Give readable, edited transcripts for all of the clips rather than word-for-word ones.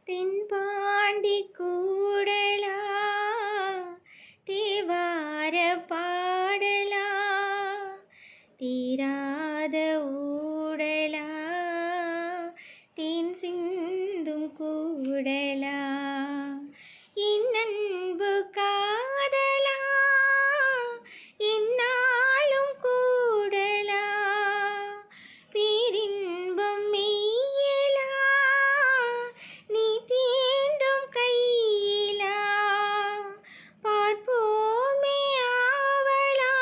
தென்பாண்டி கூடலா தேவார பாடலா தீராத ஊடலா தேன் சிந்தும் கூடலா இன்னன்பு காதலா இந்நாளும் கூடலா பேரின்பம் மெய்யிலா நீ தீண்டும் கையிலா பார்ப்போமே ஆவலா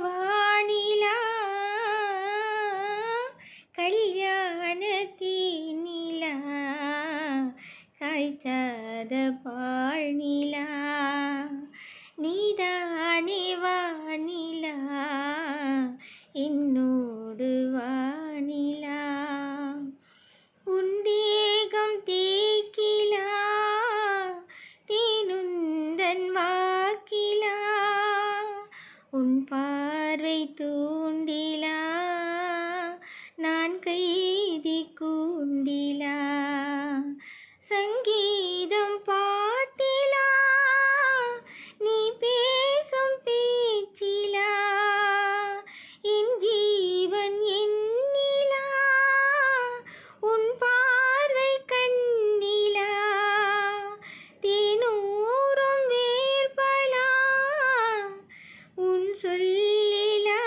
வானிலா கல்யாணத்தீனிலா காய்ச்சாத பாழ்நிலா நீதானே வானிலா என்னோடு வானிலா உன் தேகம் தேக்கிலா தேனுந்தன் வாக்கிலா உன் பார்வை தூண்டிலா நான் கைதி கூண்டிலா சங்கீதம் பாட்டிலா நீ பேசும் பேச்சிலா என் ஜீவன் எண்ணிலா உன் பார்வை கண்ணிலா தேனூரும் வேர்பலா உன் சொல்லிலா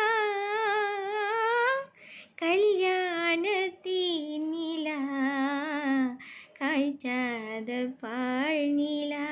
கல்யாணத்தீனிலா காய்ச்சாத பாழ்நிலா.